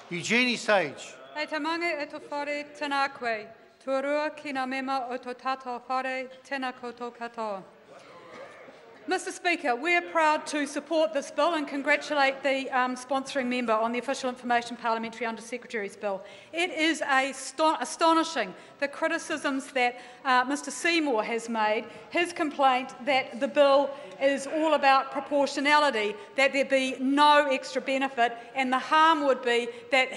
Eugenie Sage. Hei te mange e to whare tēnā koe. Tuarua ki ngā mema o tō tātou whare tēnā koutou katoa. Mr Speaker, we are proud to support this bill and congratulate the sponsoring member on the Official Information Parliamentary Under-Secretaries bill. It is astonishing, the criticisms that Mr Seymour has made, his complaint that the bill is all about proportionality, that there be no extra benefit, and the harm would be that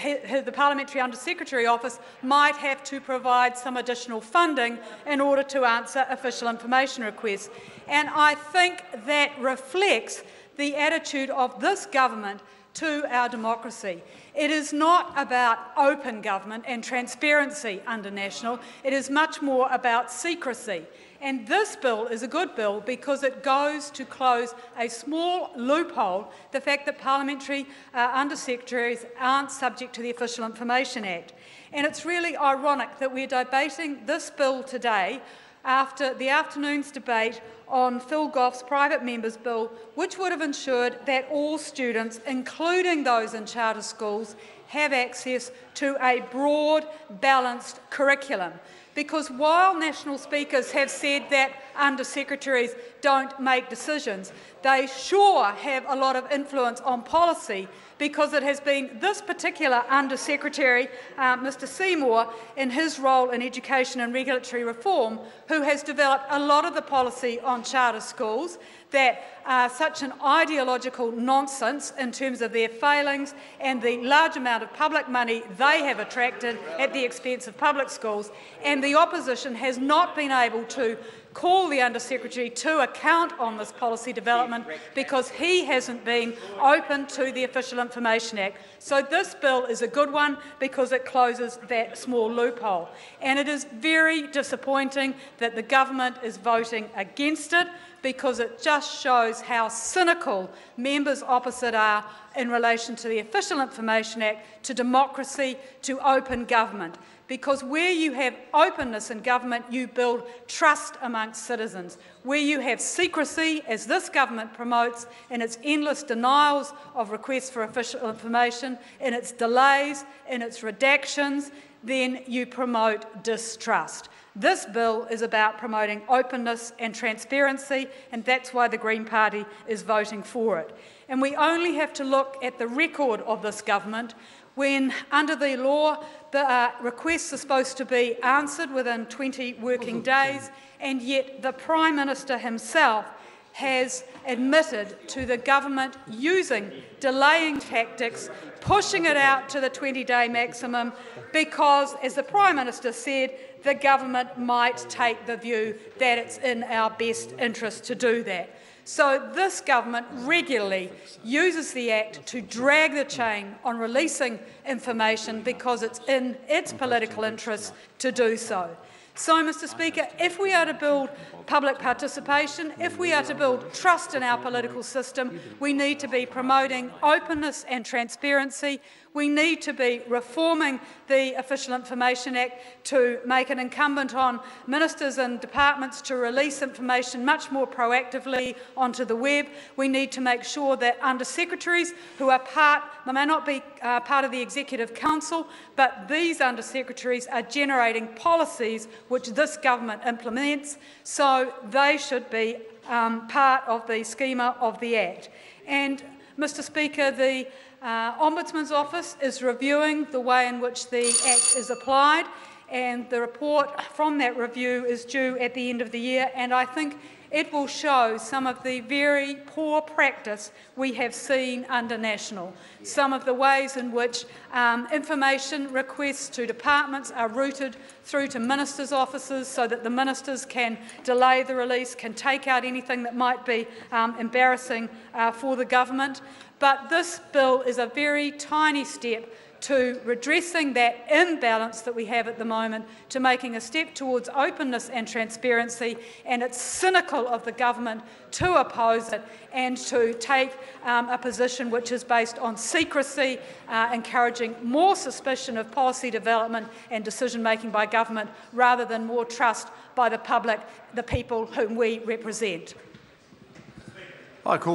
the Parliamentary Under-Secretary Office might have to provide some additional funding in order to answer official information requests. And I think that reflects the attitude of this government to our democracy. It is not about open government and transparency under National, it is much more about secrecy. And this bill is a good bill because it goes to close a small loophole, the fact that parliamentary under-secretaries aren't subject to the Official Information Act. And it's really ironic that we're debating this bill today after the afternoon's debate on Phil Goff's private member's bill, which would have ensured that all students, including those in charter schools, have access to a broad, balanced curriculum. Because while national speakers have said that under-secretaries don't make decisions, they sure have a lot of influence on policy, because it has been this particular Under-Secretary, Mr Seymour, in his role in education and regulatory reform, who has developed a lot of the policy on charter schools that are such an ideological nonsense in terms of their failings and the large amount of public money they have attracted at the expense of public schools, and the opposition has not been able to call the Under-Secretary to account on this policy development because he hasn't been open to the Official Information Act. So this bill is a good one because it closes that small loophole. And it is very disappointing that the government is voting against it, because it just shows how cynical members opposite are in relation to the Official Information Act, to democracy, to open government. Because where you have openness in government, you build trust amongst citizens. Where you have secrecy, as this government promotes in its endless denials of requests for official information, in its delays, in its redactions, then you promote distrust. This bill is about promoting openness and transparency, and that's why the Green Party is voting for it. And we only have to look at the record of this government when, under the law, the requests are supposed to be answered within 20 working days, and yet the Prime Minister himself has admitted to the government using delaying tactics, pushing it out to the 20-day maximum because, as the Prime Minister said, the government might take the view that it's in our best interest to do that. So this government regularly uses the Act to drag the chain on releasing information because it's in its political interest to do so. So, Mr Speaker, if we are to build public participation, if we are to build trust in our political system, we need to be promoting openness and transparency. We need to be reforming the Official Information Act to make it incumbent on ministers and departments to release information much more proactively onto the web. We need to make sure that Under-Secretaries who are they may not be part of the Executive Council, but these Under-Secretaries are generating policies which this government implements, so they should be part of the schema of the Act. And, Mr Speaker, the Ombudsman's Office is reviewing the way in which the Act is applied, and the report from that review is due at the end of the year, and I think it will show some of the very poor practice we have seen under National, some of the ways in which information requests to departments are routed through to ministers' offices so that the ministers can delay the release, can take out anything that might be embarrassing for the government. But this bill is a very tiny step to redressing that imbalance that we have at the moment, to making a step towards openness and transparency, and it's cynical of the government to oppose it and to take a position which is based on secrecy, encouraging more suspicion of policy development and decision-making by government rather than more trust by the public, the people whom we represent. I call